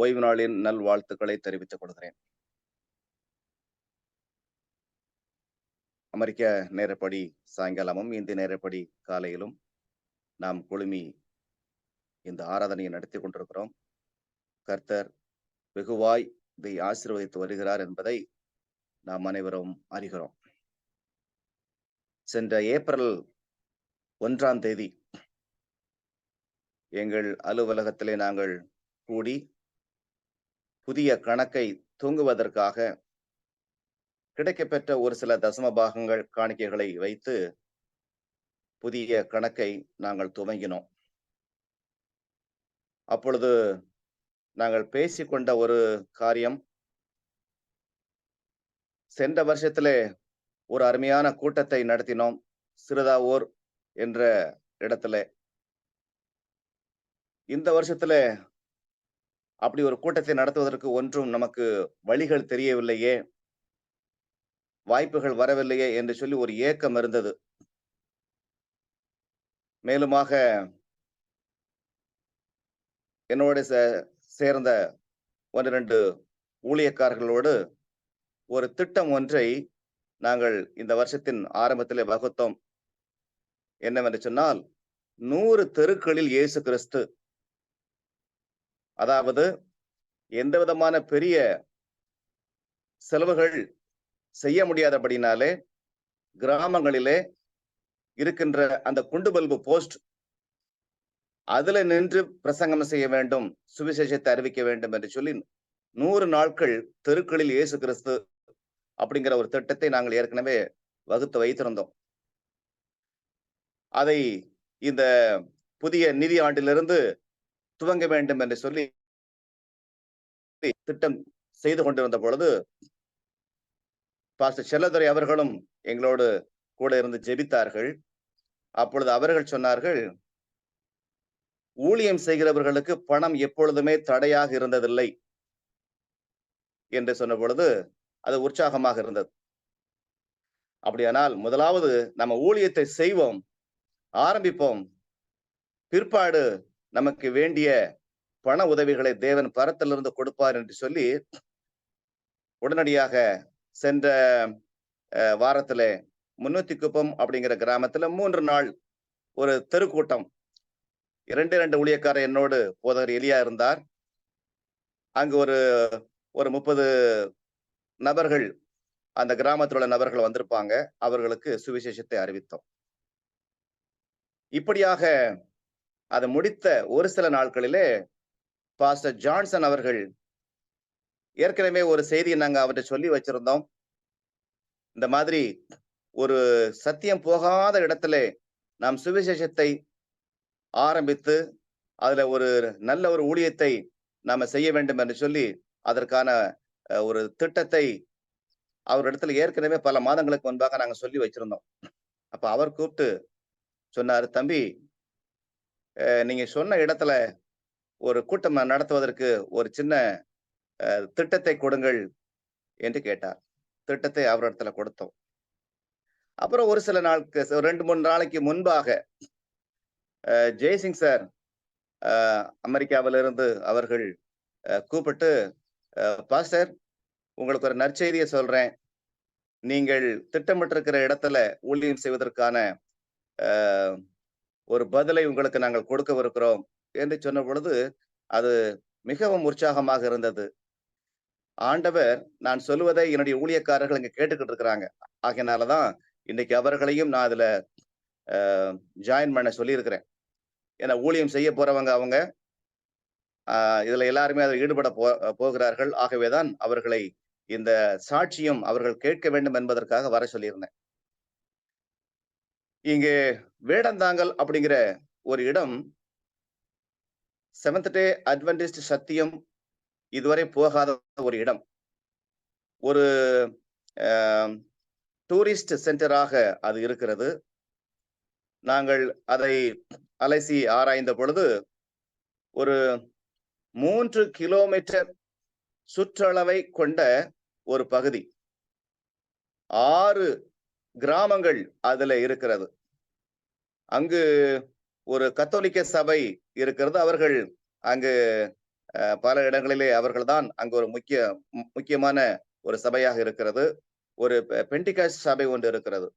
ஓய்வு நாளின் நல்வாழ்த்துக்களை தெரிவித்துக் கொள்கிறேன். அமெரிக்க நேரப்படி சாயங்காலமும், இந்திய நேரப்படி காலையிலும் நாம் குழுமி இந்த ஆராதனையை நடத்தி கொண்டிருக்கிறோம். கர்த்தர் வெகுவாய் இதை ஆசீர்வதித்து வருகிறார் என்பதை நாம் அனைவரும் அறிகிறோம். சென்ற ஏப்ரல் 1ஆம் தேதி எங்கள் அலுவலகத்திலே நாங்கள் கூடி புதிய கணக்கை துவங்குவதற்காக கிடைக்கப்பெற்ற ஒரு சில தசம பாகங்கள் காணிக்கைகளை வைத்து புதிய கணக்கை நாங்கள் துவங்கினோம். அப்பொழுது நாங்கள் பேசிக்கொண்ட ஒரு காரியம், சென்ற வருஷத்திலே ஒரு அருமையான கூட்டத்தை நடத்தினோம் சிறுதாவூர் என்ற இடத்துல. இந்த வருஷத்துல அப்படி ஒரு கூட்டத்தை நடத்துவதற்கு ஒன்றும் நமக்கு வழிகள் தெரியவில்லையே, வாய்ப்புகள் வரவில்லையே என்று சொல்லி ஒரு ஏக்கம் இருந்தது. மேலுமாக என்னோட சேர்ந்த 1-2 ஊழியக்காரர்களோடு ஒரு திட்டம் ஒன்றை நாங்கள் இந்த வருஷத்தின் ஆரம்பத்திலே வகுத்தோம். என்னவென்று சொன்னால், 100 தெருக்களில் இயேசு கிறிஸ்து. அதாவது எந்த விதமான பெரிய செலவுகள் செய்ய முடியாதபடினாலே கிராமங்களிலே இருக்கின்ற அந்த குண்டு பல்பு போஸ்ட், அதுல நின்று பிரசங்கம் செய்ய வேண்டும், சுவிசேஷத்தை அறிவிக்க வேண்டும் என்று சொல்லி 100 நாட்கள் தெருக்களில் இயேசு கிறிஸ்து அப்படிங்கிற ஒரு திட்டத்தை நாங்கள் ஏற்கனவே வகுத்து வைத்திருந்தோம். அதை இந்த புதிய நிதி ஆண்டிலிருந்து துவங்க வேண்டும் என்று சொல்லி திட்டம் செய்து கொண்டிருந்த பொழுது பாஸ்டர் செல்லதுரை அவர்களும் எங்களோடு கூட இருந்து ஜெபித்தார்கள். அப்பொழுது அவர்கள் சொன்னார்கள், ஊழியம் செய்கிறவர்களுக்கு பணம் எப்பொழுதுமே தடையாக இருந்ததில்லை என்று சொன்ன பொழுது அது உற்சாகமாக இருந்தது. அப்படியானால் முதலாவது நம்ம ஊழியத்தை செய்வோம், ஆரம்பிப்போம், பிற்பாடு நமக்கு வேண்டிய பண உதவிகளை தேவன் பரத்திலிருந்து கொடுப்பார் என்று சொல்லி உடனடியாக சென்ற வாரத்துல முன்னூத்திக்குப்பம் அப்படிங்கிற கிராமத்துல 3 நாள் ஒரு தெருக்கூட்டம், 2 ஊழியக்காரர் என்னோடு போதகர் எலியா இருந்தார். அங்கு ஒரு 30 நபர்கள், அந்த கிராமத்தில் உள்ள நபர்கள் வந்திருப்பாங்க. அவர்களுக்கு சுவிசேஷத்தை அறிவித்தோம். இப்படியாக அதை முடித்த ஒரு சில நாட்களிலே பாஸ்டர் ஜான்சன் அவர்கள், ஏற்கனவே ஒரு செய்தியை நாங்க அவர்கிட்ட சொல்லி வச்சிருந்தோம். இந்த மாதிரி ஒரு சத்தியம் போகாத இடத்துல நாம் சுவிசேஷத்தை ஆரம்பித்து அதுல ஒரு நல்ல ஒரு ஊழியத்தை நாம செய்ய வேண்டும் என்று சொல்லி அதற்கான ஒரு திட்டத்தை அவரிடத்துல ஏற்கனவே பல மாதங்களுக்கு முன்பாக நாங்க சொல்லி வச்சிருந்தோம். அப்ப அவர் கூப்பிட்டு சொன்னாரு, தம்பி, நீங்க சொன்ன இடத்துல ஒரு கூட்டம் நடத்துவதற்கு ஒரு சின்ன திட்டத்தை கொடுங்கள் என்று கேட்டார். திட்டத்தை அவரிடத்துல கொடுத்தோம். அப்புறம் ஒரு சில நாளுக்கு 2-3 நாளைக்கு முன்பாக ஜெய்சிங் சார் அமெரிக்காவிலிருந்து அவர்கள் கூப்பிட்டு, பாஸ்டர், உங்களுக்கு ஒரு நற்செய்தியை சொல்றேன், நீங்கள் திட்டமிட்டிருக்கிற இடத்துல ஊழியம் செய்வதற்கான ஒரு பதிலை உங்களுக்கு நாங்கள் கொடுக்கவிருக்கிறோம் என்று சொன்ன பொழுது அது மிகவும் உற்சாகமாக இருந்தது. ஆண்டவர் நான் சொல்லுவதை என்னுடைய ஊழியக்காரர்கள் இங்க கேட்டுக்கிட்டு இருக்கிறாங்க. ஆகையினாலதான் இன்னைக்கு அவர்களையும் நான் அதுல ஜாயின் பண்ண சொல்லியிருக்கிறேன். ஏன்னா ஊழியம் செய்ய போறவங்க அவங்க, இதுல எல்லாருமே அதில் ஈடுபட போகிறார்கள். ஆகவேதான் அவர்களை இந்த சாட்சியம் அவர்கள் கேட்க வேண்டும் என்பதற்காக வர சொல்லியிருந்தேன். இங்கே வேடந்தாங்கல் அப்படிங்கிற ஒரு இடம் செவன்த் டே அட்வென்டிஸ்ட் சத்தியம் இதுவரை போகாத ஒரு இடம். ஒரு டூரிஸ்ட் சென்டராக அது இருக்கிறது. நாங்கள் அதை அலசி ஆராய்ந்த பொழுது ஒரு 3 கிலோமீட்டர் சுற்றளவை கொண்ட ஒரு பகுதி, 6 கிராமங்கள் அதுல இருக்கிறது. அங்கு ஒரு கத்தோலிக்க சபை இருக்கிறது. அவர்கள் அங்கு பல இடங்களிலே அவர்கள்தான் அங்கு ஒரு முக்கியமான ஒரு சபையாக இருக்கிறது. ஒரு பெண்டிகாஸ்ட் சபை ஒன்று இருக்கிறது.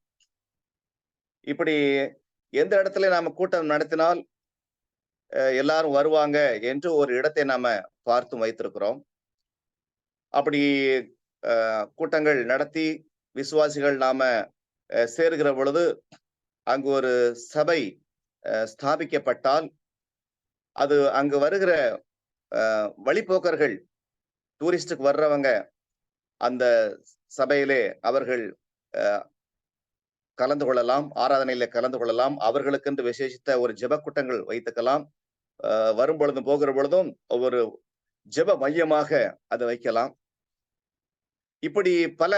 இப்படி எந்த இடத்துல நாம கூட்டம் நடத்தினால் எல்லாரும் வருவாங்க என்று ஒரு இடத்தை நாம பார்த்தும் வைத்திருக்கிறோம். அப்படி கூட்டங்கள் நடத்தி விசுவாசிகள் நாம சேருகிற பொழுது அங்கு ஒரு சபை ஸ்தாபிக்கப்பட்டால் அது அங்கு வருகிற வழிப்போக்கர்கள், டூரிஸ்டுக்கு வர்றவங்க அந்த சபையிலே அவர்கள் கலந்து கொள்ளலாம், ஆராதனையில கலந்து கொள்ளலாம். அவர்களுக்கென்று விசேஷித்த ஒரு ஜெப கூட்டங்கள் வைத்துக்கலாம். வரும் பொழுதும் போகிற பொழுதும் ஒரு ஜெப மையமாக அதை வைக்கலாம். இப்படி பல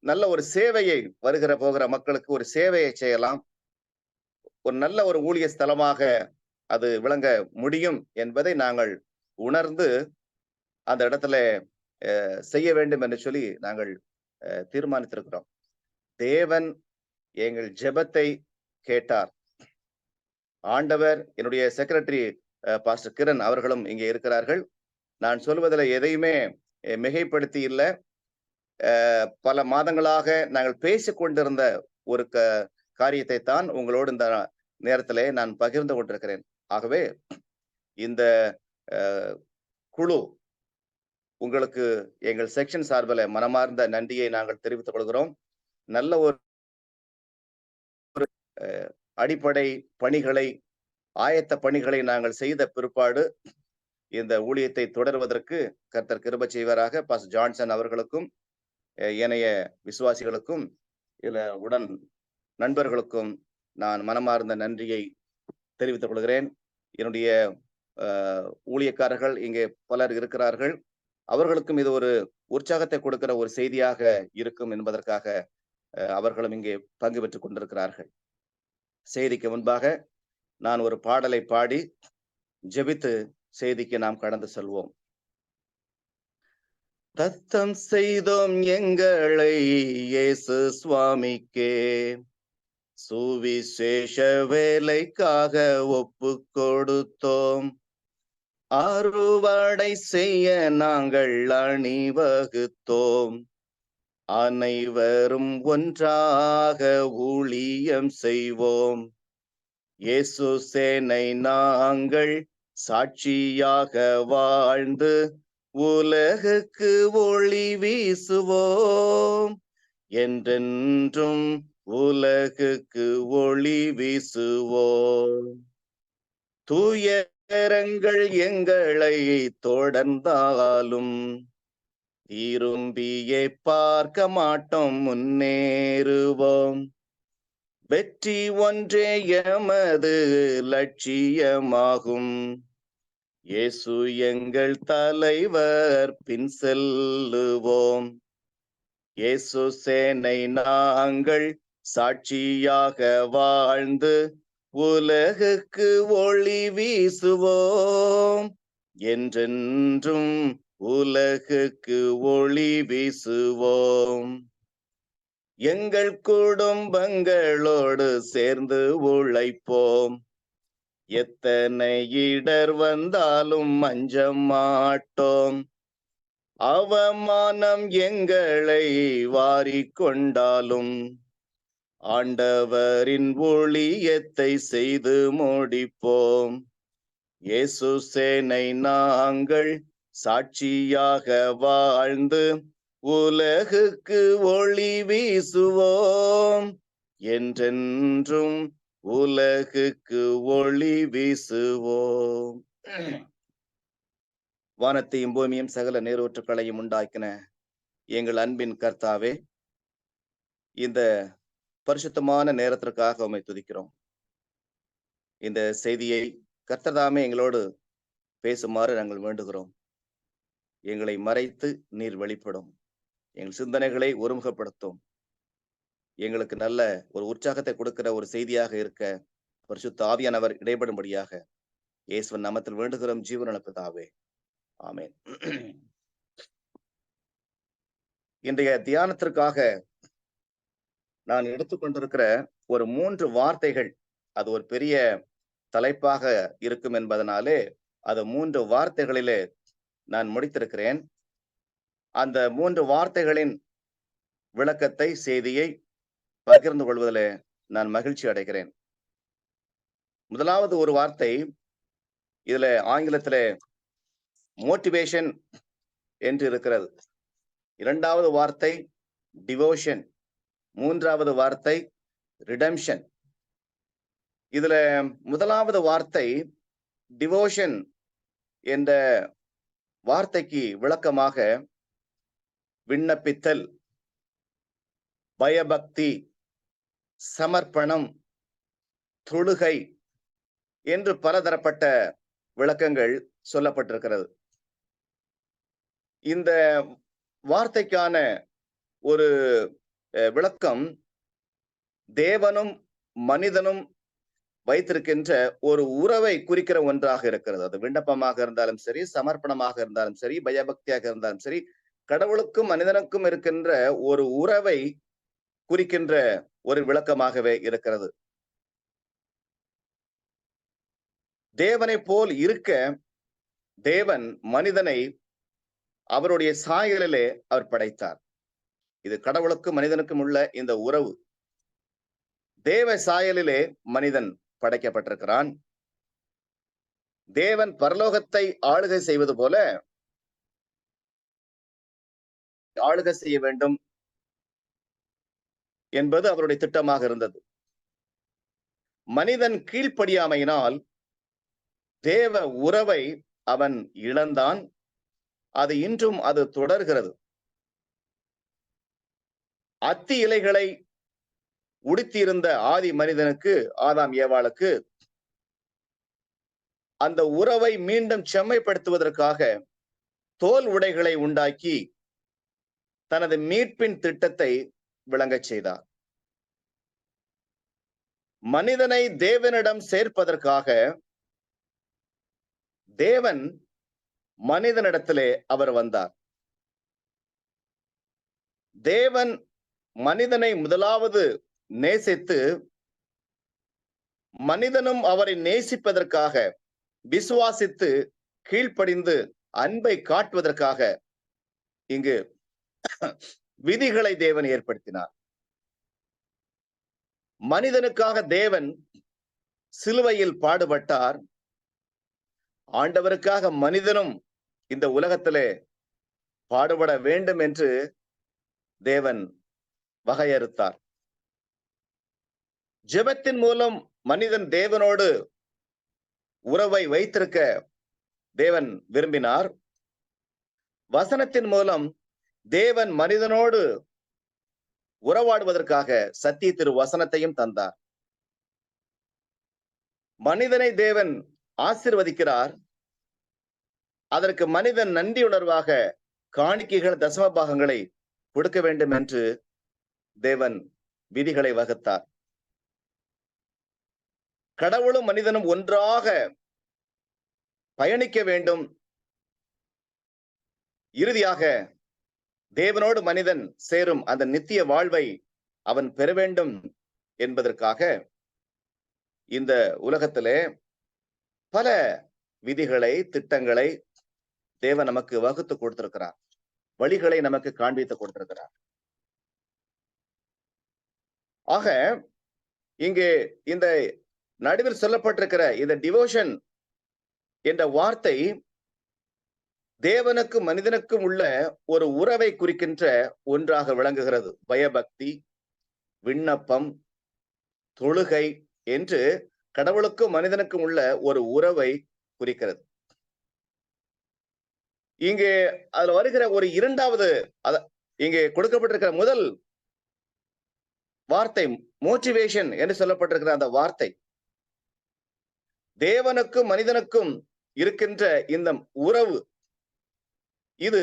நல்ல ஒரு சேவையை வருகிற போகிற மக்களுக்கு ஒரு சேவையை செய்யலாம். ஒரு நல்ல ஒரு ஊழிய ஸ்தலமாக அது விளங்க முடியும் என்பதை நாங்கள் உணர்ந்து அந்த இடத்துல செய்ய வேண்டும் என்று சொல்லி நாங்கள் தீர்மானித்திருக்கிறோம். தேவன் எங்கள் ஜெபத்தை கேட்டார். ஆண்டவர், என்னுடைய செக்ரட்டரி பாஸ்டர் கிரண் அவர்களும் இங்கே இருக்கிறார்கள். நான் சொல்வதில் எதையுமே மிகைப்படுத்தி இல்லை. பல மாதங்களாக நாங்கள் பேசிக் கொண்டிருந்த ஒரு காரியத்தை தான் உங்களோடு இந்த நேரத்திலே நான் பகிர்ந்து கொண்டிருக்கிறேன். ஆகவே இந்த குழு உங்களுக்கு எங்கள் செக்ஷன் சார்பில் மனமார்ந்த நன்றியை நாங்கள் தெரிவித்துக் கொள்கிறோம். நல்ல ஒரு அடிப்படை பணிகளை, ஆயத்த பணிகளை நாங்கள் செய்த பிற்பாடு இந்த ஊழியத்தை தொடர்வதற்கு கர்த்தர் கிருபை செய்வாராக. பாஸ்டர் ஜான்சன் அவர்களுக்கும் ஏனைய விசுவாசிகளுக்கும் இதுல உடன் நண்பர்களுக்கும் நான் மனமார்ந்த நன்றியை தெரிவித்துக் கொள்கிறேன். என்னுடைய ஊழியக்காரர்கள் இங்கே பலர் இருக்கிறார்கள். அவர்களுக்கும் இது ஒரு உற்சாகத்தை கொடுக்கிற ஒரு செய்தியாக இருக்கும் என்பதற்காக அவர்களும் இங்கே பங்கு பெற்றுக் கொண்டிருக்கிறார்கள். செய்திக்கு முன்பாக நான் ஒரு பாடலை பாடி ஜெபித்து செய்திக்கு நாம் கடந்து செல்வோம். தத்தம் செய்தோம் எங்களை இயேசு சுவாமிக்கே, சுவிசேஷ வேலைக்காக ஒப்பு கொடுத்தோம். அறுவடை செய்ய நாங்கள் அணிவகுத்தோம். அனைவரும் ஒன்றாக ஊழியம் செய்வோம். இயேசு சேனை நாங்கள் சாட்சியாக வாழ்ந்து உலகுக்கு ஒளி வீசுவோம். என்றென்றும் உலகுக்கு ஒளி வீசுவோம். துயரங்கள் எங்களை தொடர்ந்தாலும் திரும்பியே பார்க்க மாட்டோம், முன்னேறுவோம். வெற்றி ஒன்றே எமது லட்சியமாகும். இயேசு எங்கள் தலைவர், பின் செல்லுவோம். இயேசு சேனை நாங்கள் சாட்சியாக வாழ்ந்து உலகுக்கு ஒளி வீசுவோம். என்றென்றும் உலகுக்கு ஒளி வீசுவோம். எங்கள் குடும்பங்களோடு சேர்ந்து உழைப்போம். எத்தனை இடர் வந்தாலும் அஞ்ச மாட்டோம். அவமானம் எங்களை வாரிக்கொண்டாலும் ஆண்டவரின் ஊழியத்தை செய்து முடிப்போம். இயேசு சேனை நாங்கள் சாட்சியாக வாழ்ந்து உலகுக்கு ஒளி வீசுவோம். என்றென்றும் உலகுக்கு ஒளி வீசுவோம். வானத்தையும் பூமியும் சகல நீரூற்றுக்களையும் உண்டாக்கின எங்கள் அன்பின் கர்த்தாவே, இந்த பரிசுத்தமான நேரத்திற்காக உம்மை துதிக்கிறோம். இந்த செய்தியை கர்த்தர்தாமே எங்களோடு பேசுமாறு நாங்கள் வேண்டுகிறோம். எங்களை மறைத்து நீர் வெளிப்படும். எங்கள் சிந்தனைகளை ஒருமுகப்படுத்தும். எங்களுக்கு நல்ல ஒரு உற்சாகத்தை கொடுக்கிற ஒரு செய்தியாக இருக்க பரிசுத்த ஆவியானவர் இடைபடும்படியாக இயேசுவின் நாமத்தில் வேண்டுகிறோம் ஜீவனுள்ள பிதாவே, ஆமென். இன்றைய தியானத்திற்காக நான் எடுத்துக்கொண்டிருக்கிற ஒரு 3 வார்த்தைகள், அது ஒரு பெரிய தலைப்பாக இருக்கும் என்பதனாலே அது 3 வார்த்தைகளிலே நான் முடித்திருக்கிறேன். அந்த 3 வார்த்தைகளின் விளக்கத்தை, செய்தியை பகிர்ந்து கொள்வதிலே நான் மகிழ்ச்சி அடைகிறேன். முதலாவது ஒரு வார்த்தை, இதுல ஆங்கிலத்திலே மோட்டிவேஷன் என்று இருக்கிறது. இரண்டாவது வார்த்தை டிவோஷன், மூன்றாவது வார்த்தை ரிடம்ஷன். இதுல முதலாவது வார்த்தை டிவோஷன் என்ற வார்த்தைக்கு விளக்கமாக விண்ணப்பித்தல், பயபக்தி, சமர்ப்பணம், தொழுகை என்று பலதரப்பட்ட விளக்கங்கள் சொல்லப்பட்டிருக்கிறது. இந்த வார்த்தைக்கான ஒரு விளக்கம் தேவனும் மனிதனும் வைத்திருக்கின்ற ஒரு உறவை குறிக்கிற ஒன்றாக இருக்கிறது. அது விண்ணப்பமாக இருந்தாலும் சரி, சமர்ப்பணமாக இருந்தாலும் சரி, பயபக்தியாக இருந்தாலும் சரி, கடவுளுக்கும் மனிதனுக்கும் இருக்கின்ற ஒரு உறவை குறிக்கின்ற ஒரு விளக்கமாகவே இருக்கிறது. தேவனை போல் இருக்க தேவன் மனிதனை அவருடைய சாயலிலே அவர் படைத்தார். இது கடவுளுக்கும் மனிதனுக்கும் உள்ள இந்த உறவு. தேவ சாயலிலே மனிதன் படைக்கப்பட்டிருக்கிறான். தேவன் பரலோகத்தை ஆளுகை செய்வது போல ஆளுகை செய்ய வேண்டும் என்பது அவருடைய திட்டமாக இருந்தது. மனிதன் கீழ்ப்படியாமையினால் தேவ உறவை அவன் இழந்தான். அது இன்றும் அது தொடர்கிறது. அத்தி இலைகளை உடுத்தியிருந்த ஆதி மனிதனுக்கு, ஆதாம் ஏவாளுக்கு, அந்த உறவை மீண்டும் செம்மைப்படுத்துவதற்காக தோல் உடைகளை உண்டாக்கி தனது மீட்பின் திட்டத்தை விளங்கச் செய்தார். மனிதனை தேவனிடம் சேர்ப்பதற்காக தேவன் மனிதனிடத்திலே அவர் வந்தார். தேவன் மனிதனை முதலாவது நேசித்து, மனிதனும் அவரை நேசிப்பதற்காக, விசுவாசித்து, கீழ்ப்படிந்து அன்பை காட்டுவதற்காக இங்கு விதிகளை தேவன் ஏற்படுத்தினார். மனிதனுக்காக தேவன் சிலுவையில் பாடுபட்டார். ஆண்டவருக்காக மனிதனும் இந்த உலகத்திலே பாடுபட வேண்டும் என்று தேவன் வகையறுத்தார். ஜெபத்தின் மூலம் மனிதன் தேவனோடு உறவை வைத்திருக்க தேவன் விரும்பினார். வசனத்தின் மூலம் தேவன் மனிதனோடு உறவாடுவதற்காக சத்திய திரு வசனத்தையும் தந்தார். மனிதனை தேவன் ஆசீர்வதிக்கிறார். அதற்கு மனிதன் நன்றியுணர்வாக காணிக்கைகள், தசம பாகங்களை கொடுக்க வேண்டும் என்று தேவன் விதிகளை வகுத்தார். கடவுளும் மனிதனும் ஒன்றாக பயணிக்க வேண்டும். இறுதியாக தேவனோடு மனிதன் சேரும் அந்த நித்திய வாழ்வை அவன் பெற வேண்டும் என்பதற்காக இந்த உலகத்திலே பல விதிகளை, திட்டங்களை தேவன் நமக்கு வகுத்து கொடுத்திருக்கிறார். வழிகளை நமக்கு காண்பித்து கொடுத்திருக்கிறார். ஆக இங்கே இந்த நடுவில் சொல்லப்பட்டிருக்கிற இந்த டிவோஷன் என்ற வார்த்தை தேவனுக்கும் மனிதனுக்கும் உள்ள ஒரு உறவை குறிக்கின்ற ஒன்றாக விளங்குகிறது. பயபக்தி, விண்ணப்பம், தொழுகை என்று கடவுளுக்கும் மனிதனுக்கும் உள்ள ஒரு உறவை குறிக்கிறது. இங்கே அதுல வருகிற ஒரு இரண்டாவது, இங்கே கொடுக்கப்பட்டிருக்கிற முதல் வார்த்தை மோட்டிவேஷன் என்று சொல்லப்பட்டிருக்கிற அந்த வார்த்தை தேவனுக்கும் மனிதனுக்கும் இருக்கின்ற இந்த உறவு, இது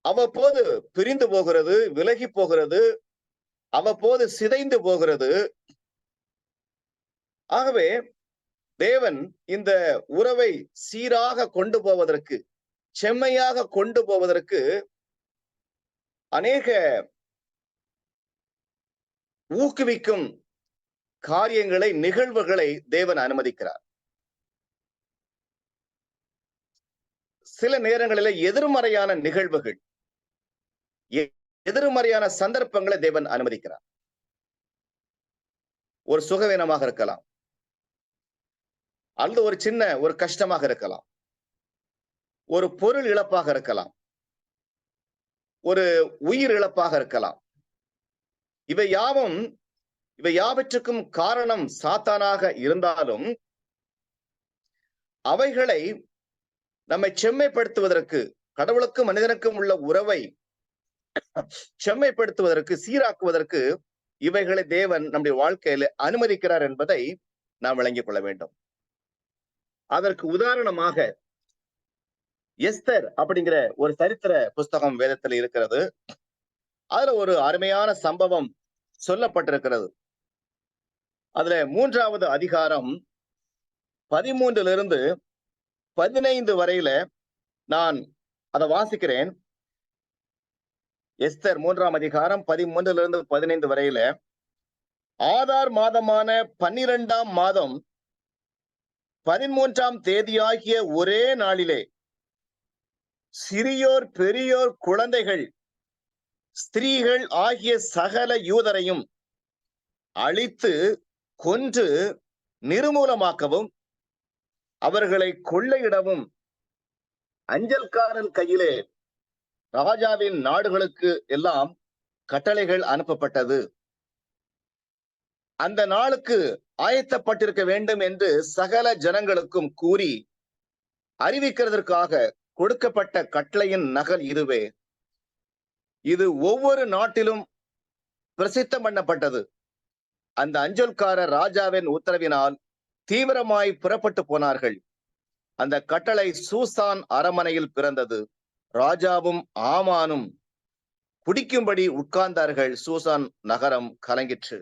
அவ்வப்போது பிரிந்து போகிறது, விலகி போகிறது, அவ்வப்போது சிதைந்து போகிறது. ஆகவே தேவன் இந்த உறவை சீராக கொண்டு போவதற்கு, செம்மையாக கொண்டு போவதற்கு அநேக ஊக்குவிக்கும் காரியங்களை, நிகழ்வுகளை தேவன் அனுமதிக்கிறார். சில நேரங்களில எதிர்மறையான நிகழ்வுகள், எதிர்மறையான சந்தர்ப்பங்களை தேவன் அனுமதிக்கிறார். ஒரு சுகவீனமாக இருக்கலாம், அல்லது ஒரு சின்ன ஒரு கஷ்டமாக இருக்கலாம், ஒரு பொருள் இழப்பாக இருக்கலாம், ஒரு உயிர் இழப்பாக இருக்கலாம். இவை யாவற்றுக்கும் காரணம் சாத்தானாக இருந்தாலும், அவைகளை நம்மை செம்மைப்படுத்துவதற்கு, கடவுளுக்கும் மனிதனுக்கும் உள்ள உறவை செம்மைப்படுத்துவதற்கு, சீராக்குவதற்கு இவைகளை தேவன் நம்முடைய வாழ்க்கையில அனுமதிக்கிறார் என்பதை நாம் விளங்கிக் கொள்ள வேண்டும். அதற்கு உதாரணமாக எஸ்தர் அப்படிங்கிற ஒரு சரித்திர புஸ்தகம் வேதத்தில் இருக்கிறது. அதுல ஒரு அருமையான சம்பவம் சொல்லப்பட்டிருக்கிறது. அதுல 3வது அதிகாரம் 13 15 வரையில நான் அதை வாசிக்கிறேன். எஸ்தர் 3ஆம் அதிகாரம் 13 15 வரையில, ஆதார் மாதமான 12ஆம் மாதம் 13ஆம் தேதியாகிய ஒரே நாளிலே சிறியோர் பெரியோர் குழந்தைகள் ஸ்திரீகள் ஆகிய சகல யூதரையும் அழித்து கொன்று நிர்மூலமாக்கவும் அவர்களை கொள்ளையிடவும் அஞ்சல்காரன் கையிலே ராஜாவின் நாடுகளுக்கு எல்லாம் கட்டளைகள் அனுப்பப்பட்டது. அந்த நாளுக்கு ஆயத்தப்பட்டிருக்க வேண்டும் என்று சகல ஜனங்களுக்கும் கூறி அறிவிக்கிறதற்காக கொடுக்கப்பட்ட கட்டளையின் நகல் இதுவே. இது ஒவ்வொரு நாட்டிலும் பிரசித்தம் பண்ணப்பட்டது. அந்த அஞ்சல்காரர் ராஜாவின் உத்தரவினால் தீவிரமாய் புறப்பட்டு போனார்கள். அந்த கட்டளை சூசான் அரமனையில் பிறந்தது. ராஜாவும் ஆமானும் குடிக்கும்படி உட்கார்ந்தார்கள். சூசான் நகரம் கலங்கிற்று.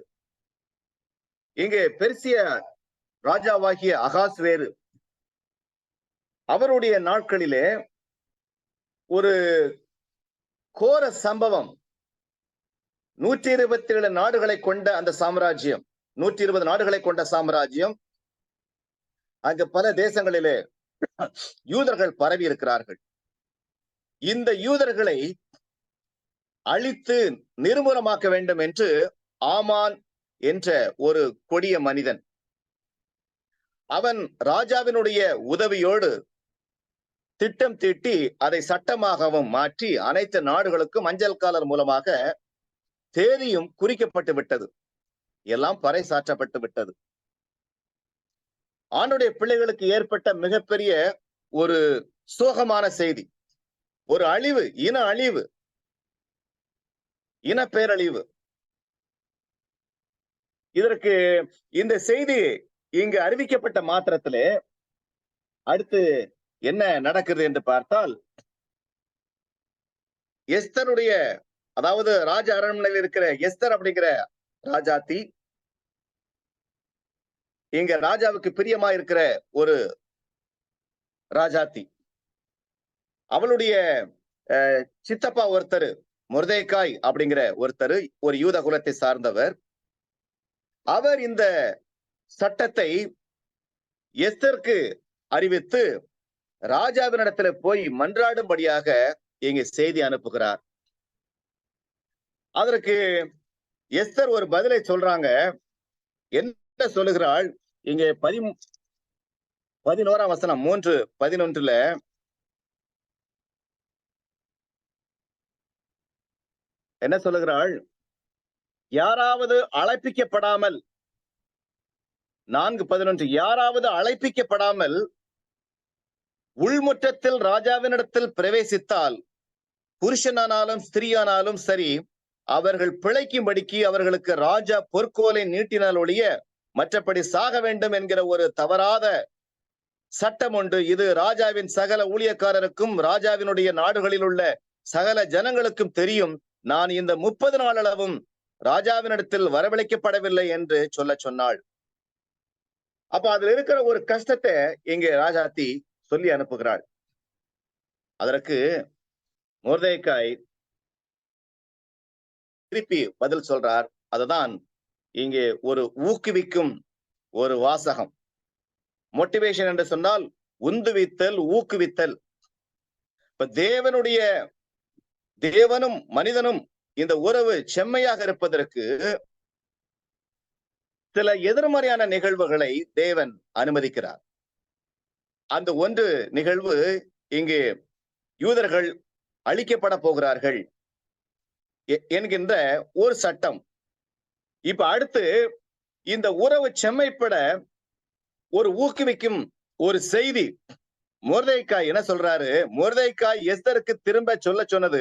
இங்கே பெர்சிய ராஜாவாகிய அகாஸ்வேரு, அவருடைய நாட்களிலே ஒரு கோர சம்பவம். 127 நாடுகளை கொண்ட அந்த சாம்ராஜ்யம், 120 நாடுகளை கொண்ட சாம்ராஜ்யம். அங்கு பல தேசங்களிலே யூதர்கள் பரவி இருக்கிறார்கள். இந்த யூதர்களை அழித்து நிர்மூலமாக்க வேண்டும் என்று ஆமான் என்ற ஒரு கொடிய மனிதன், அவன் ராஜாவினுடைய உதவியோடு திட்டம் தீட்டி அதை சட்டமாகவும் மாற்றி அனைத்து நாடுகளுக்கும் அஞ்சல்காரர் மூலமாக தேதியும் குறிக்கப்பட்டு விட்டது. எல்லாம் பறைசாற்றப்பட்டு விட்டது. ஆண்டுடைய பிள்ளைகளுக்கு ஏற்பட்ட மிகப்பெரிய ஒரு சோகமான செய்தி, ஒரு அழிவு, இன அழிவு, இன பேரழிவு. இதற்கு இந்த செய்தி இங்கு அறிவிக்கப்பட்ட மாத்திரத்திலே அடுத்து என்ன நடக்குது என்று பார்த்தால், எஸ்தருடைய, அதாவது ராஜ அரண்மனையில் இருக்கிற எஸ்தர் அப்படிங்கிற ராஜாத்தி, இங்க ராஜாவுக்கு பிரியமா இருக்கிற ஒரு ராஜாத்தி, அவளுடைய சித்தப்பா ஒருத்தர் மொர்தெகாய் அப்படிங்கிற ஒருத்தர், ஒரு யூத குலத்தை சார்ந்தவர். அவர் இந்த சட்டத்தை எஸ்தருக்கு அறிவித்து ராஜாவினிடத்துல போய் மன்றாடும்படியாக இங்க செய்தி அனுப்புகிறார். அதற்கு எஸ்தர் ஒரு பதிலை சொல்றாங்க. என்ன சொல்லுகிறாள்? இங்கே 11ஆம் வசனம் 3:11 என்ன சொல்லுகிறாள்? யாராவது அழைப்பிக்கப்படாமல், 4:11, யாராவது அழைப்பிக்கப்படாமல் உள்முற்றத்தில் ராஜாவினிடத்தில் பிரவேசித்தால், புருஷனானாலும் ஸ்திரீயானாலும் சரி, அவர்கள் பிழைக்கும்படிக்கு அவர்களுக்கு ராஜா பொற்கோலை நீட்டினால் ஒழிய மற்றபடி சாக வேண்டும் என்கிற ஒரு தவறாத சட்டம் உண்டு. இது ராஜாவின் சகல ஊழியக்காரருக்கும் ராஜாவினுடைய நாடுகளில் உள்ள சகல ஜனங்களுக்கும் தெரியும். நான் இந்த 30 நாளளவும் ராஜாவினிடத்தில் வரவழைக்கப்படவில்லை என்று சொன்னாள். அப்ப அதுல இருக்கிற ஒரு கஷ்டத்தை இங்கே ராஜாத்தி சொல்லி அனுப்புகிறாள். அதற்கு மொர்தெகாய் திருப்பி பதில் சொல்றார். அதுதான் இங்கே ஒரு ஊக்குவிக்கும் ஒரு வாசகம். மோட்டிவேஷன் என்று சொன்னால் உந்துவித்தல், ஊக்குவித்தல். இப்ப தேவனும் மனிதனும் இந்த உறவு செம்மையாக இருப்பதற்கு சில எதிர்மறையான நிகழ்வுகளை தேவன் அனுமதிக்கிறார். அந்த ஒன்று நிகழ்வு, இங்கே யூதர்கள் அழிக்கப்பட போகிறார்கள் என்கின்ற ஒரு சட்டம். இப்ப அடுத்து இந்த உறவு செம்மைப்பட ஒரு ஊக்குவிக்கும் ஒரு செய்தி. மொர்தெகாய் என்ன சொல்றாரு? மொர்தெகாய் எஸ்தருக்கு திரும்ப சொல்ல சொன்னது,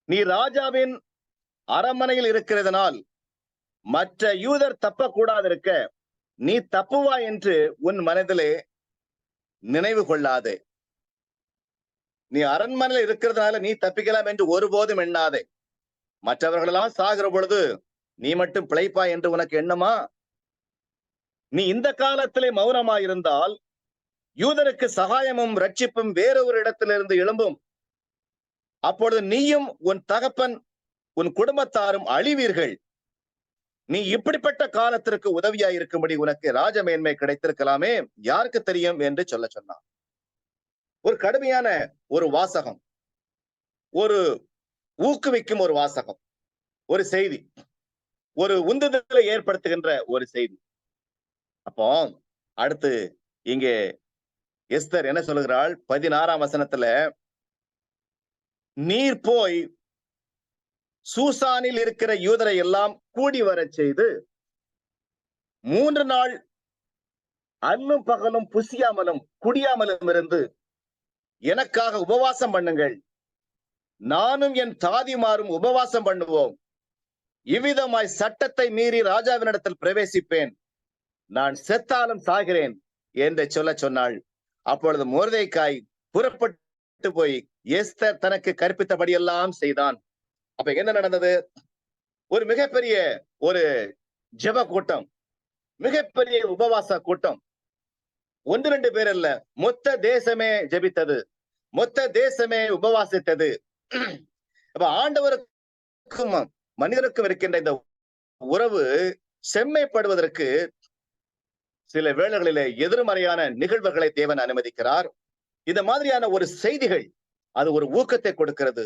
நீ ராஜாவின் அரண்மனையில் இருக்கிறதுனால் மற்ற யூதர் தப்பக்கூடாது இருக்க நீ தப்புவா என்று உன் மனதிலே நினைவு கொள்ளாதே. நீ அரண்மனையில் இருக்கிறதுனால நீ தப்பிக்கலாம் என்று ஒருபோதும் எண்ணாதே. மற்றவர்களெல்லாம் சாகிற பொழுது நீ மட்டும் பிழைப்பா என்று உனக்கு எண்ணமா? நீ இந்த காலத்திலே மௌனமாயிருந்தால் யூதருக்கு சகாயமும் ரட்சிப்பும் வேறொரு இடத்திலிருந்து எழும்பும். அப்பொழுது நீயும் உன் தகப்பன் உன் குடும்பத்தாரும் அழிவீர்கள். நீ இப்படிப்பட்ட காலத்திற்கு உதவியாய் இருக்கும்படி உனக்கு ராஜமேன்மை கிடைத்திருக்கலாமே, யாருக்கு தெரியும் என்று சொல்ல சொன்னான். ஒரு கடுமையான ஒரு வாசகம், ஒரு ஊக்குவிக்கும் ஒரு வாசகம், ஒரு செய்தி, ஒரு உந்துதலை ஏற்படுத்துகின்ற ஒரு செய்தி. அப்போ அடுத்து இங்கே எஸ்தர் என்ன சொல்லுகிறாள்? 16ஆம் வசனத்துல, நீர் போய் சூசானில் இருக்கிற யூதரை எல்லாம் கூடி வரச் செய்து 3 நாள் அல்லும் பகலும் புசியாமலும் குடியாமலும் இருந்து எனக்காக உபவாசம் பண்ணுங்கள். நானும் என் தாதிமாரும் உபவாசம் பண்ணுவோம். இவ்விதமாய் சட்டத்தை மீறி ராஜாவினிடத்தில் பிரவேசிப்பேன். நான் செத்தாலும் சாகிறேன் என்று சொல்ல சொன்னாள். அப்பொழுது மொர்தெகாய் புறப்பட்டு போய் எஸ்தர் தனக்கு கற்பித்தபடியெல்லாம் செய்தான். அப்ப என்ன நடந்தது? ஒரு மிகப்பெரிய ஒரு ஜெப கூட்டம், மிகப்பெரிய உபவாச கூட்டம். 1-2 பேர் அல்ல, மொத்த தேசமே ஜெபித்தது, மொத்த தேசமே உபவாசித்தது. அப்ப ஆண்டவருக்கும் மனிதனுக்கும் இருக்கின்ற இந்த உறவு செம்மைப்படுவதற்கு சில வேளைகளிலே எதிர்மறையான நிகழ்வுகளை தேவன் அனுமதிக்கிறார். இந்த மாதிரியான ஒரு செய்திகள் அது ஒரு ஊக்கத்தை கொடுக்கிறது,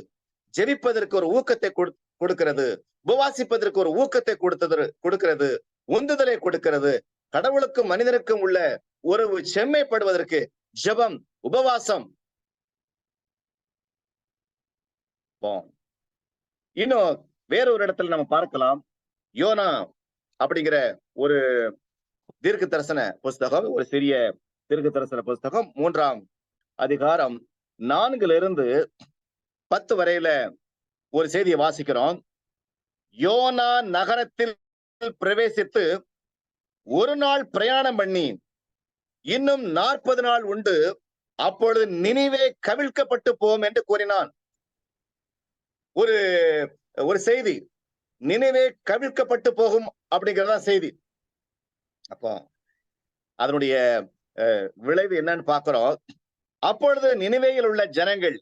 ஜெபிப்பதற்கு ஒரு ஊக்கத்தை கொடுக்கிறது, உபவாசிப்பதற்கு ஒரு ஊக்கத்தை கொடுக்கிறது, உந்துதலை கொடுக்கிறது. கடவுளுக்கும் மனிதனுக்கும் உள்ள உறவு செம்மைப்படுவதற்கு ஜெபம், உபவாசம். இன்னும் வேறொரு இடத்துல நம்ம பார்க்கலாம். யோனா அப்படிங்கிற ஒரு தீர்க்க தரிசன புஸ்தகம், ஒரு சிறிய தீர்க்க தரிசன புஸ்தகம், 3ஆம் அதிகாரம் 4-10 வரையில ஒரு செய்தியை வாசிக்கிறோம். யோனா நகரத்தில் பிரவேசித்து 1 நாள் பிரயாணம் பண்ணி இன்னும் 40 நாள் உண்டு, அப்பொழுது நினிவே கவிழ்க்கப்பட்டு போம் என்று கூறினான். ஒரு செய்தி, நினிவே கவிழ்க்கப்பட்டு போகும் அப்படிங்கிறதா செய்தி. அப்போ அதனுடைய விளைவு என்னன்னு பார்க்கிறோம். அப்பொழுது நினிவேயில் உள்ள ஜனங்கள்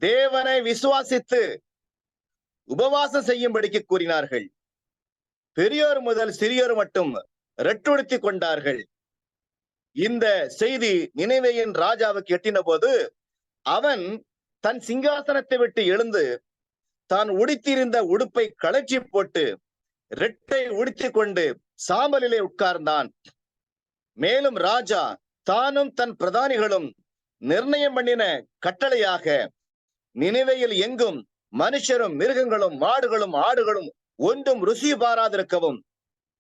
தேவனை விசுவாசித்து உபவாசம் செய்யும்படிக்கு கூறினார்கள். பெரியோர் முதல் சிறியோர் மட்டும் ரெட்டுடுத்தி கொண்டார்கள். இந்த செய்தி நினிவேயின் ராஜாவுக்கு எட்டின போது அவன் தன் சிங்காசனத்தை விட்டு எழுந்து தான் உடுத்தியிருந்த உடுப்பை கழற்றி போட்டு ரெட்டை உடுத்திக் கொண்டு சாம்பலிலே உட்கார்ந்தான். மேலும் ராஜா தானும் தன் பிரதானிகளும் நிர்ணயம் பண்ணின கட்டளையாக நினிவேயில் எங்கும் மனுஷரும் மிருகங்களும் மாடுகளும் ஆடுகளும் ஒன்றும் ருசி பாராதிருக்கவும்,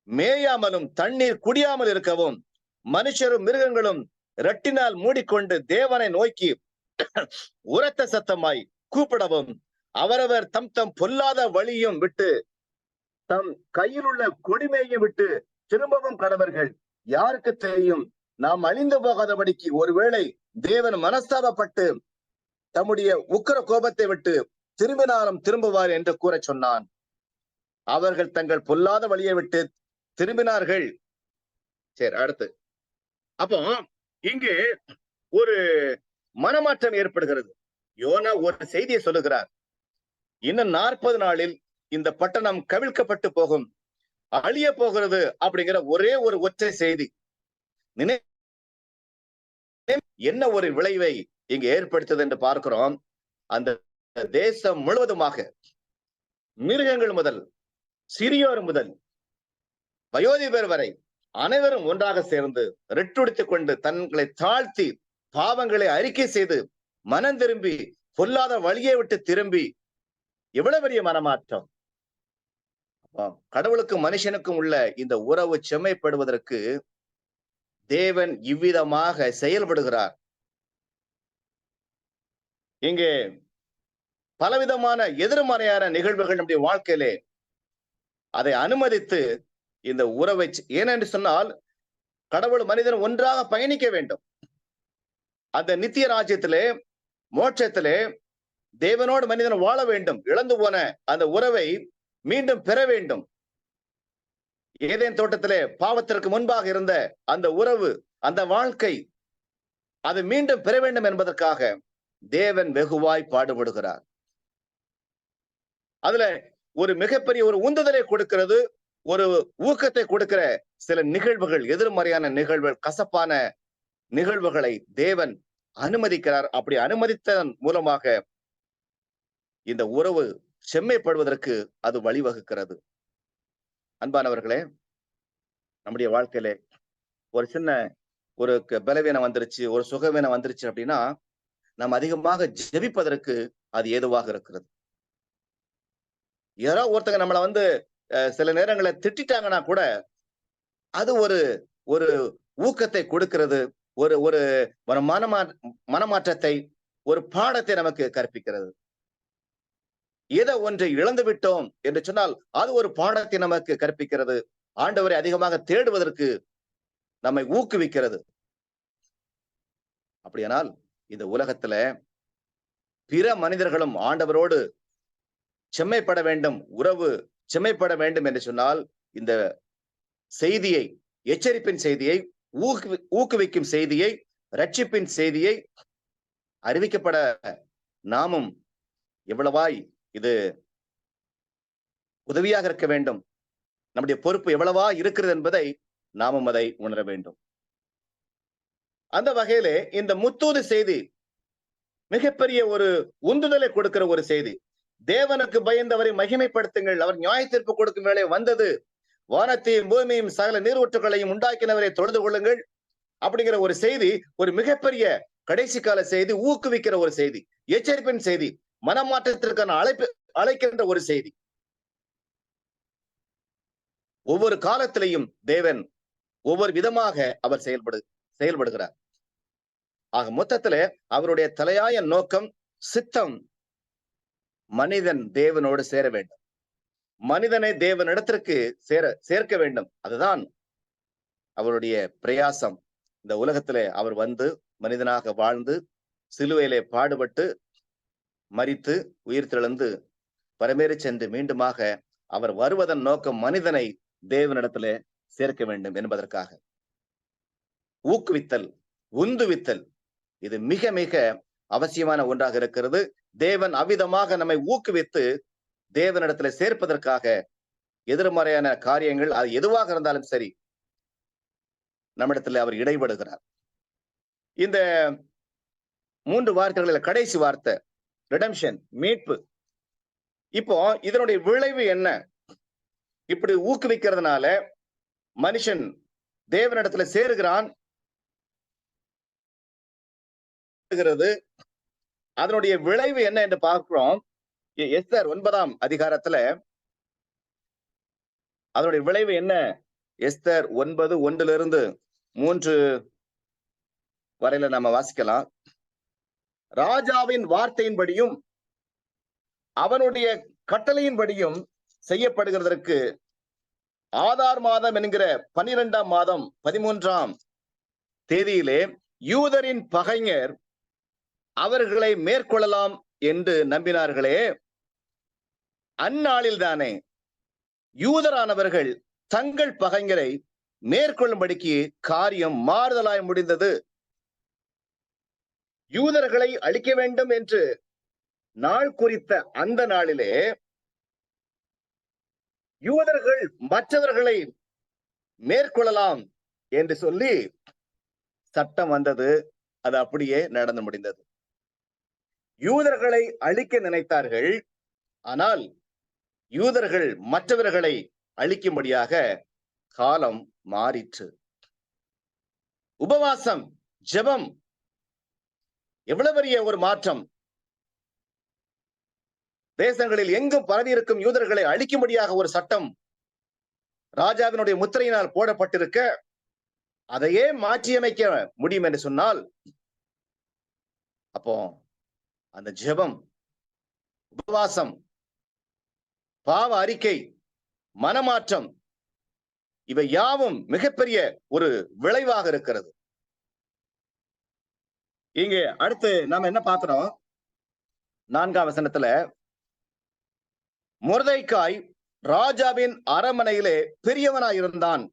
மேயாமலும் தண்ணீர் குடியாமல் இருக்கவும், மனுஷரும் மிருகங்களும் ரெட்டினால் மூடிக்கொண்டு தேவனை நோக்கி உரத்த சத்தமாய் கூப்பிடவும், அவரவர் தம் தம் பொல்லாத வழியும் விட்டு தம் கையில் உள்ள கொடிமையை விட்டு திரும்பவும் கடவர்கள். யாருக்கு தெரியும், நாம் அழிந்து போகாதபடிக்கு ஒருவேளை தேவன் மனஸ்தாபப்பட்டு தம்முடைய உக்கிர கோபத்தை விட்டு திரும்பினாலும் திரும்புவார் என்று கூற சொன்னான். அவர்கள் தங்கள் பொல்லாத வழியை விட்டு திரும்பினார்கள். சரி, அடுத்து அப்போ இங்கே ஒரு மனமாற்றம் ஏற்படுகிறது. யோனா ஒரு செய்தியை சொல்லுகிறார். இன்னும் 40 நாளில் இந்த பட்டணம் கவிழ்க்கப்பட்டு போகும், அழிய போகிறது அப்படிங்கிற ஒரே ஒரு ஒற்றை செய்தி என்ன ஒரு விளைவை இங்கு ஏற்படுத்தது என்று பார்க்கிறோம். அந்த தேசம் முழுவதுமாக மிருகங்கள் முதல், சிறியோர் முதல், வயோதிபர் வரை அனைவரும் ஒன்றாக சேர்ந்து ரெட்டுடுத்திக் கொண்டு தங்களை தாழ்த்தி பாவங்களை அறிக்கை செய்து மனம் திரும்பி பொல்லாத வழியை விட்டு திரும்பி எவ்வளவு பெரிய மனமாற்றம். கடவுளுக்கும் மனுஷனுக்கும் உள்ள இந்த உறவு செம்மைப்படுவதற்கு தேவன் இவ்விதமாக செயல்படுகிறார். இங்கே பலவிதமான எதிர்மறையான நிகழ்வுகள் நம்முடைய வாழ்க்கையிலே அதை அனுமதித்து இந்த உறவை, ஏனென்று சொன்னால் கடவுள் மனிதன் ஒன்றாக பயணிக்க வேண்டும். அந்த நித்திய ராஜ்யத்திலே, மோட்சத்திலே தேவனோடு மனிதன் வாழ வேண்டும். இழந்து போன அந்த உறவை மீண்டும் பெற வேண்டும். ஏதேன் தோட்டத்திலே பாவத்திற்கு முன்பாக இருந்த அந்த உறவு, அந்த வாழ்க்கை, அது மீண்டும் பெற வேண்டும் என்பதற்காக தேவன் வெகுவாய் பாடுபடுகிறார். அதுல ஒரு மிகப்பெரிய ஒரு உந்துதலை கொடுக்கிறது, ஒரு ஊக்கத்தை கொடுக்கிற சில நிகழ்வுகள், எதிர்மறையான நிகழ்வுகள், கசப்பான நிகழ்வுகளை தேவன் அனுமதிக்கிறார். அப்படி அனுமதித்ததன் மூலமாக இந்த உறவு செம்மைப்படுவதற்கு அது வழிவகுக்கிறது. அன்பானவர்களே, நம்முடைய வாழ்க்கையில ஒரு சின்ன ஒரு பலவீனம் வந்துருச்சு, ஒரு சுகவீனம் வந்துருச்சு அப்படின்னா நாம் அதிகமாக ஜெபிப்பதற்கு அது ஏதுவாக இருக்கிறது. யாரோ ஒருத்தங்க நம்மளை சில நேரங்களை திட்டாங்கன்னா கூட அது ஒரு ஒரு ஊக்கத்தை கொடுக்கிறது, ஒரு ஒரு மனமாற்றத்தை, ஒரு பாடத்தை நமக்கு கற்பிக்கிறது. ஏதோ ஒன்றை இழந்து விட்டோம் என்று சொன்னால் அது ஒரு பாடத்தை நமக்கு கற்பிக்கிறது. ஆண்டவரை அதிகமாக தேடுவதற்கு நம்மை ஊக்குவிக்கிறது. அப்படியானால் இந்த உலகத்துல பிற மனிதர்களும் ஆண்டவரோடு செம்மைப்பட வேண்டும், உறவு செம்மைப்பட வேண்டும் என்று சொன்னால் இந்த செய்தியை, எச்சரிப்பின் செய்தியை, ஊக்குவிக்கும் செய்தியை, ரட்சிப்பின் செய்தியை அறிவிக்கப்பட நாமும் எவ்வளவாய் இது உதவியாக இருக்க வேண்டும், நம்முடைய பொறுப்பு எவ்வளவா இருக்கிறது என்பதை நாமும் அதை உணர வேண்டும். அந்த வகையிலே இந்த முத்தூது செய்தி மிகப்பெரிய ஒரு உந்துதலை கொடுக்கிற ஒரு செய்தி. தேவனுக்கு பயந்தவரை மகிமைப்படுத்துங்கள், அவர் நியாய தீர்ப்பு கொடுக்கும் வேலை வந்தது, வானத்தையும் பூமியையும் சகல நீரூற்றுகளையும் உண்டாக்கினவரை தொழுது கொள்ளுங்கள் அப்படிங்கிற ஒரு செய்தி, ஒரு மிகப்பெரிய கடைசி கால செய்தி, ஊக்குவிக்கிற ஒரு செய்தி, எச்சரிப்பின் செய்தி, மனமாற்றத்திற்கான அழைக்கின்ற ஒரு செய்தி. ஒவ்வொரு காலத்திலையும் தேவன் ஒவ்வொரு விதமாக அவர் செயல்படுகிறார். ஆக மொத்தத்துல அவருடைய தலையாய நோக்கம், சித்தம் மனிதன் தேவனோடு சேர வேண்டும், மனிதனை தேவனிடத்திற்கு சேர்க்க வேண்டும். அதுதான் அவருடைய பிரயாசம். இந்த உலகத்திலே அவர் வந்து மனிதனாக வாழ்ந்து சிலுவையிலே பாடுபட்டு மரித்து உயிர் தெழுந்து பரமேறி சென்று மீண்டுமாக அவர் வருவதன் நோக்கம் மனிதனை தேவனிடத்திலே சேர்க்க வேண்டும் என்பதற்காக. ஊக்குவித்தல், உந்துவித்தல், இது மிக மிக அவசியமான ஒன்றாக இருக்கிறது. தேவன் அவ்விதமாக நம்மை ஊக்குவித்து தேவனிடத்துல சேர்ப்பதற்காக எதிர்மறையான காரியங்கள் அது எதுவாக இருந்தாலும் சரி நம்மிடத்துல அவர் இடைபடுகிறார். இந்த 3 வார்த்தைகளில் கடைசி வார்த்தை ரிடெம்ஷன், மீட்பு. இப்போ இதனுடைய விளைவு என்ன? இப்படி ஊக்குவிக்கிறதுனால மனுஷன் தேவனிடத்துல சேருகிறான். அதனுடைய விளைவு என்ன என்று பார்க்கிறோம். எஸ்தர் 9ஆம் அதிகாரத்துல அதனுடைய விளைவு என்ன? எஸ்தர் 9:1-3 வரையில நம்ம வாசிக்கலாம். ராஜாவின் வார்த்தையின்படியும் அவனுடைய கட்டளையின்படியும் செய்யப்படுகிறதற்கு ஆதார் மாதம் என்கிற 12ஆம் மாதம் 13ஆம் தேதியிலே யூதரின் பகைஞர் அவர்களை மேற்கொள்ளலாம் என்று நம்பினார்களே, அந்நாளில் தானே யூதரானவர்கள் தங்கள் பகைஞரை மேற்கொள்ளும்படிக்கு காரியம் மாறுதலாய் முடிந்தது. யூதர்களை அழிக்க வேண்டும் என்று நாள் குறித்த அந்த நாளிலே யூதர்கள் மற்றவர்களை மேற்கொள்ளலாம் என்று சொல்லி சட்டம் வந்தது. அது அப்படியே நடந்து முடிந்தது. யூதர்களை அழிக்க நினைத்தார்கள். ஆனால் யூதர்கள் மற்றவர்களை அழிக்கும்படியாக காலம் மாறிற்று. உபவாசம், ஜெபம் எவ்வளவு பெரிய ஒரு மாற்றம்! தேசங்களில் எங்கும் பரவி இருக்கும் யூதர்களை அழிக்கும்படியாக ஒரு சட்டம் ராஜாவினுடைய முத்திரையினால் போடப்பட்டிருக்க, அதையே மாற்றியமைக்க முடியும் என்று சொன்னால், அப்போ அந்த ஜெபம், உபவாசம், பாவ அறிக்கை, மனமாற்றம், இவை யாவும் மிகப்பெரிய ஒரு விளைவாக இருக்கிறது. இங்கே அடுத்து நாம என்ன பார்க்கிறோம்? 4ஆம் வசனத்துல, மொர்தெகாய் ராஜாவின் அரண்மனையிலே பெரியவனாய் இருந்தான்.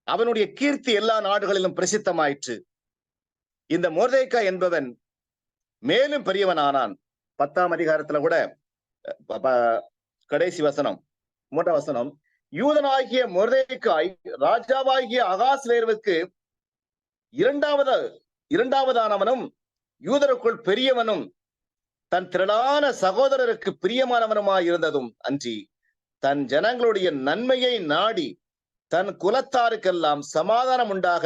அவனுடைய கீர்த்தி எல்லா நாடுகளிலும் பிரசித்தமாயிற்று. இந்த மொர்தெகாய் என்பவன் மேலும் பெரியவனானான். 10ஆம் அதிகாரத்துல கூட கடைசி வசனம், 3ஆம் வசனம், யூதனாகிய மொர்தெகாய் ராஜாவாகிய அகாஸ்வேருவுக்கு இரண்டாவதானவனும் யூதருக்குள் பெரியவனும் தன் திரளான சகோதரருக்கு பிரியமானவனுமாய் இருந்ததும் அன்றி, தன் ஜனங்களுடைய நன்மையை நாடி தன் குலத்தாருக்கெல்லாம் சமாதானம் உண்டாக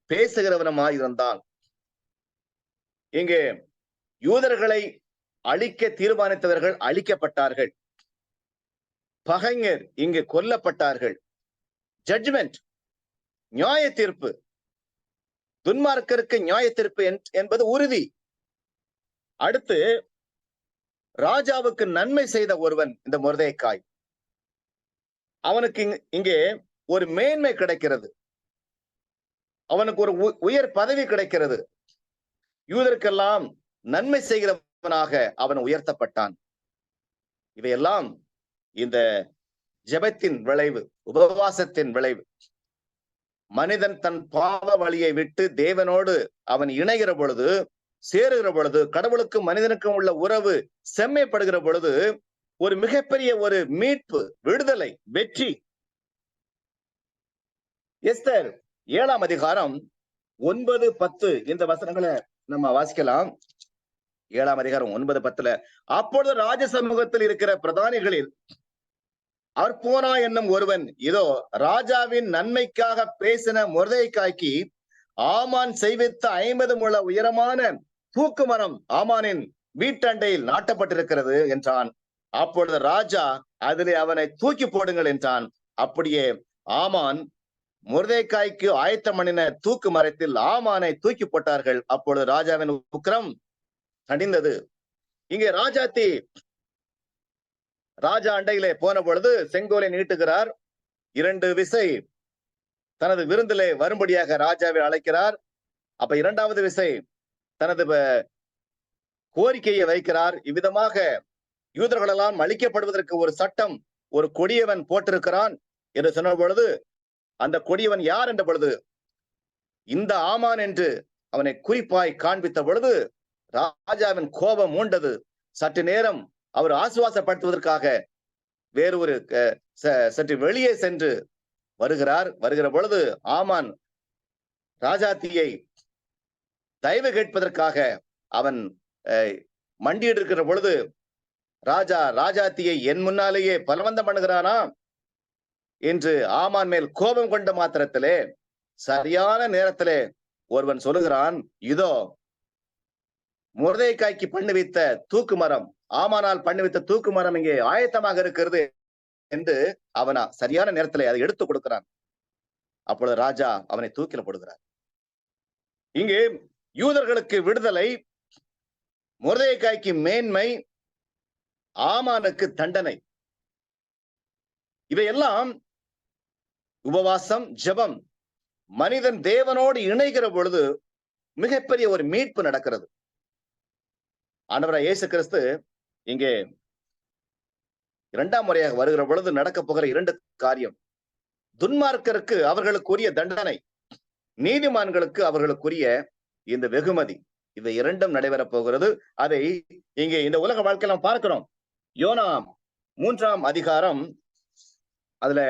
பேசுகிறவனுமாய் இருந்தான். இங்கே யூதர்களை அழிக்க தீர்மானித்தவர்கள் அழிக்கப்பட்டார்கள். பகைஞர் இங்கு கொல்லப்பட்டார்கள். ஜட்ஜ்மெண்ட், நியாய தீர்ப்பு, துன்மார்க்கருக்கு நியாய தீர்ப்பு என்பது உறுதி. அடுத்து ராஜாவுக்கு நன்மை செய்த ஒருவன் இந்த மொர்தெகாய். அவனுக்கு இங்கே ஒரு மேன்மை கிடைக்கிறது, அவனுக்கு ஒரு உயர் பதவி கிடைக்கிறது. யூதருக்கெல்லாம் நன்மை செய்கிறவனாக அவன் உயர்த்தப்பட்டான். இவையெல்லாம் இந்த ஜெபத்தின் விளைவு, உபவாசத்தின் விளைவு. மனிதன் தன் பாவ வழியை விட்டு தேவனோடு அவன் இணைகிற பொழுது, சேருகிற பொழுது, கடவுளுக்கும் மனிதனுக்கும் உள்ள உறவு செம்மைப்படுகிற பொழுது ஒரு மிகப்பெரிய ஒரு மீட்பு, விடுதலை, வெற்றி. எஸ்தர் 7ஆம் அதிகாரம் 9, 10 இந்த வசனங்களை நம்ம வாசிக்கலாம். 7ஆம் அதிகாரம் 9, 10. அப்பொழுது ராஜ சமூகத்தில் இருக்கிற பிரதானிகளில் அர்போனா என்னும் ஒருவன் இதோ ராஜாவின் நன்மைக்காக பேசின மொர்தெகாய்க்கு ஆமான் செய்வித்த 50 முழ உயரமான தூக்கு மரம் ஆமானின் வீட்டண்டையில் நாட்டப்பட்டிருக்கிறது என்றான். அப்பொழுது ராஜா அதிலே அவனை தூக்கி போடுங்கள் என்றான். அப்படியே ஆமான் மொர்தெகாய்க்கு ஆயத்தம் பண்ணின தூக்கு மரத்தில் ஆமானை தூக்கி போட்டார்கள். அப்பொழுது ராஜாவின் உக்கிரம் தணிந்தது. இங்கே ராஜா அண்டையிலே போன பொழுது செங்கோலை நீட்டுகிறார். 2 விசை தனது விருந்திலே வரும்படியாக ராஜாவை அழைக்கிறார். அப்ப 2வது விசை தனது கோரிக்கையை வைக்கிறார். இவ்விதமாக யூதர்களெல்லாம் அழிக்கப்படுவதற்கு ஒரு சட்டம், ஒரு கொடியவன் போட்டிருக்கிறான் என்று சொன்ன பொழுது, அந்த கொடியவன் யார் என்ற பொழுது இந்த ஆமான் என்று அவனை குறிப்பாய் காண்பித்த பொழுது ராஜாவின் கோபம் மூண்டது. சற்று நேரம் அவர் ஆசுவாசப்படுத்துவதற்காக வேறு ஒரு சற்று வெளியே சென்று வருகிற பொழுது ஆமான் ராஜாத்தியை தயவு கேட்பதற்காக அவன் மண்டியிட்டிருக்கிற பொழுது ராஜாத்தியை என் முன்னாலேயே பலவந்தம் பண்ணுகிறானா என்று ஆமான் மேல் கோபம் கொண்ட மாத்திரத்திலே சரியான நேரத்திலே ஒருவன் சொல்லுகிறான், இதோ மொர்தெகாய்க்கு பண்ணி வைத்த தூக்கு மரம், ஆமானால் பண்ணி வைத்த தூக்கு மரம் இங்கே ஆயத்தமாக இருக்கிறது என்று அவனா சரியான நேரத்திலே அதை எடுத்து கொடுக்கிறான். அப்பொழுது ராஜா அவனை தூக்கில போடுகிறார். இங்கே யூதர்களுக்கு விடுதலை, மொர்தெகாய்க்கு மேன்மை, ஆமானுக்கு தண்டனை. இவையெல்லாம் உபவாசம், ஜெபம், மனிதன் தேவனோடு இணைகிற பொழுது மிகப்பெரிய ஒரு மீட்பு நடக்கிறது. ஆண்டவராகிய இயேசு கிறிஸ்து இங்கே 2ஆம் முறையாக வருகிற பொழுது நடக்க போகிற 2 காரியம். துன்மார்க்கருக்கு அவர்களுக்குரிய தண்டனை, நீதிமான்களுக்கு அவர்களுக்குரிய இந்த வெகுமதி, இவை 2ம் நடைபெறப் போகிறது. அதை இங்கே இந்த உலக வாழ்க்கையில பார்க்கிறோம். யோனா 3ஆம் அதிகாரம் அதுல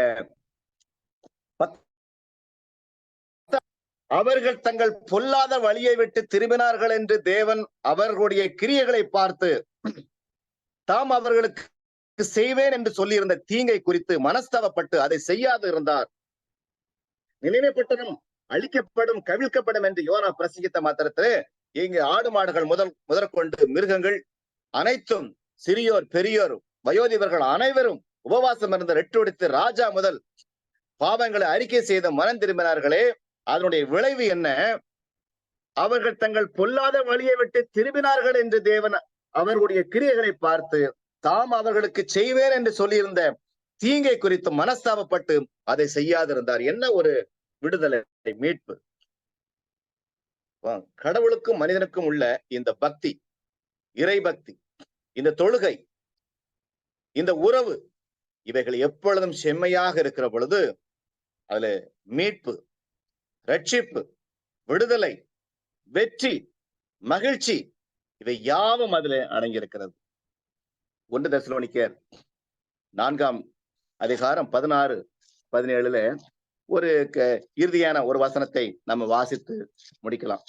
அவர்கள் தங்கள் பொல்லாத வழியை விட்டு திரும்பினார்கள் என்று தேவன் அவர்களுடைய கிரியைகளை பார்த்து தாம் அவர்களுக்கு செய்வேன் என்று சொல்லியிருந்த தீங்கை குறித்து மனஸ்தாபப்பட்டு அதை செய்யாது இருந்தார். நினைவே பட்டணம் அழிக்கப்படும், கவிழ்க்கப்படும் என்று யோனா பிரசங்கித்த மாத்திரத்திலே இங்கு ஆடு மாடுகள் முதற்கொண்டு மிருகங்கள் அனைத்தும், சிறியோர் பெரியோர் வயோதிபர்கள் அனைவரும் உபவாசம் இருந்து ரெட்டுடித்து ராஜா முதல் பாவங்களை அறிக்கை செய்த மனம் திரும்பினார்களே. அதனுடைய விளைவு என்ன? அவர்கள் தங்கள் பொல்லாத வழியை விட்டு திரும்பினார்கள் என்று தேவன் அவர்களுடைய கிரியைகளை பார்த்து தாம் அவர்களுக்கு செய்வேன் என்று சொல்லியிருந்த தீங்கை குறித்து மனஸ்தாபப்பட்டு அதை செய்யாதிருந்தார். என்ன ஒரு விடுதலை, மீட்பு! கடவுளுக்கும் மனிதனுக்கும் உள்ள இந்த பக்தி, இறை பக்தி, இந்த தொழுகை, இந்த உறவு, இவைகள் எப்பொழுதும் செம்மையாக இருக்கிற பொழுது அதுல மீட்பு, ரட்சிப்பு, விடுதலை, வெற்றி, மகிழ்ச்சி, இவை யாவும் அதுல அடங்கியிருக்கிறது. 1 தெசலோனிக்கேயர் 4ஆம் அதிகாரம் 16-17 ஒரு இறுதியான ஒரு வசனத்தை நம்ம வாசித்து முடிக்கலாம்.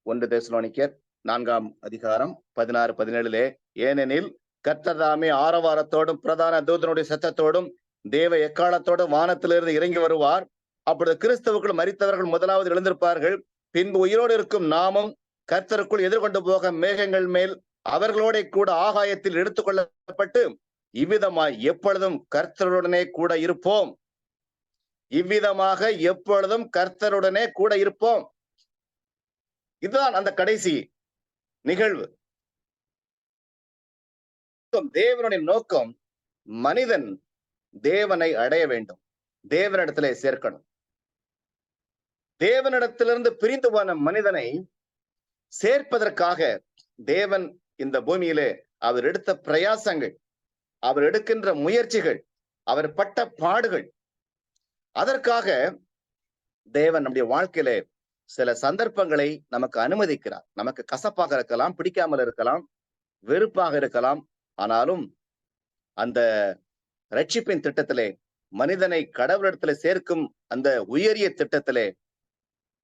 1 தெசலோனிக்கேயர் 4ஆம் அதிகாரம் 16-17 ஏனெனில் கர்த்தர் தாமே ஆரவாரத்தோடும் பிரதான தூதனுடைய சத்தத்தோடும் தேவ எக்காலத்தோடும் வானத்திலிருந்து இறங்கி வருவார். அப்பொழுது கிறிஸ்தவுக்குள் மரித்தவர்கள் முதலாவது எழுந்திருப்பார்கள். பின்பு உயிரோடு இருக்கும் நாமும் கர்த்தருக்குள் எதிர்கொண்டு போக மேகங்கள் மேல் அவர்களோட கூட ஆகாயத்தில் எடுத்துக் கொள்ளப்பட்டு இவ்விதமாய் எப்பொழுதும் கர்த்தருடனே கூட இருப்போம். இவ்விதமாக எப்பொழுதும் கர்த்தருடனே கூட இருப்போம். இதுதான் அந்த கடைசி நிகழ்வு. தேவனுடைய நோக்கம் மனிதன் தேவனை அடைய வேண்டும், தேவனிடத்திலே சேர்க்கணும். தேவனிடத்திலிருந்து பிரிந்து போன மனிதனை சேர்ப்பதற்காக தேவன் இந்த பூமியிலே அவர் எடுத்த பிரயாசங்கள், அவர் எடுக்கின்ற முயற்சிகள், அவர் பட்ட பாடுகள், அதற்காக தேவன் நம்முடைய வாழ்க்கையிலே சில சந்தர்ப்பங்களை நமக்கு அனுமதிக்கிறார். நமக்கு கசப்பாக இருக்கலாம், பிடிக்காமல் இருக்கலாம், வெறுப்பாக இருக்கலாம். ஆனாலும் அந்த ரட்சிப்பின் திட்டத்திலே, மனிதனை கடவுளிடத்திலே சேர்க்கும் அந்த உயரிய திட்டத்திலே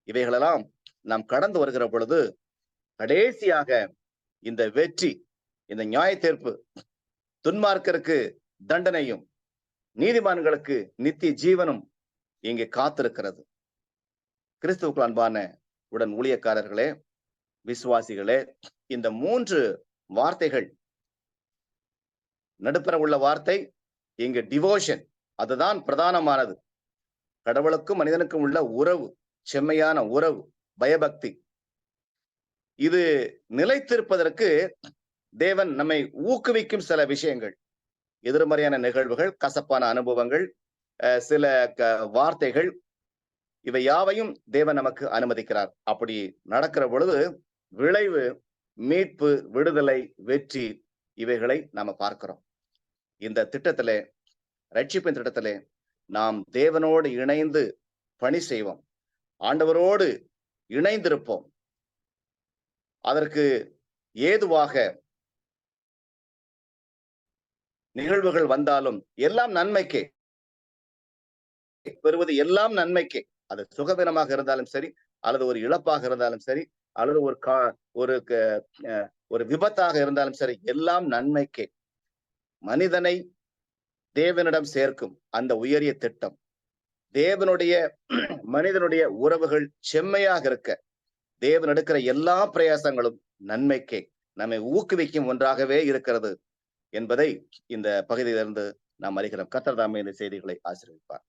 இவைகளெல்லாம் நாம் கடந்து வருகிற பொழுது கடைசியாக இந்த வெற்றி, இந்த நியாய தீர்ப்பு, துன்மார்க்கருக்கு தண்டனையும் நீதிமான்களுக்கு நித்திய ஜீவனும் இங்கே காத்திருக்கிறது. கிறிஸ்துவுக்குள் அன்பான உடன் ஊழியக்காரர்களே, விசுவாசிகளே, இந்த 3 வார்த்தைகள், நடுப்பர உள்ள வார்த்தை இங்கு டிவோஷன், அதுதான் பிரதானமானது. கடவுளுக்கும் மனிதனுக்கும் உள்ள உறவு, செம்மையான உறவு, பயபக்தி. இது நிலைத்திருப்பதற்கு தேவன் நம்மை ஊக்குவிக்கும் சில விஷயங்கள், எதிர்மறையான நிகழ்வுகள், கசப்பான அனுபவங்கள், சில வார்த்தைகள், இவை யாவையும் தேவன் நமக்கு அனுமதிக்கிறார். அப்படி நடக்கிற பொழுது விளைவு மீட்பு, விடுதலை, வெற்றி, இவைகளை நாம பார்க்கிறோம். இந்த திட்டத்திலே, ரட்சிப்பின் திட்டத்திலே நாம் தேவனோடு இணைந்து பணி செய்வோம், ஆண்டவரோடு இணைந்திருப்போம். அதற்கு ஏதுவாக நிகழ்வுகள் வந்தாலும் எல்லாம் நன்மைக்கே பெறுவது, எல்லாம் நன்மைக்கே. அது சுகவீனமாக இருந்தாலும் சரி, அல்லது ஒரு இழப்பாக இருந்தாலும் சரி, அல்லது ஒரு விபத்தாக இருந்தாலும் சரி, எல்லாம் நன்மைக்கே. மனிதனை தேவனிடம் சேர்க்கும் அந்த உயரிய திட்டம், தேவனுடைய மனிதனுடைய உறவுகள் செம்மையாக இருக்க தேவன் எடுக்கிற எல்லா பிரயாசங்களும் நன்மைக்கே, நம்மை ஊக்குவிக்கும் ஒன்றாகவே இருக்கிறது என்பதை இந்த பகுதியிலிருந்து நாம் அறிகிறோம். கர்த்தர் தாமே இந்த செய்திகளை ஆசீர்வதிப்பார்.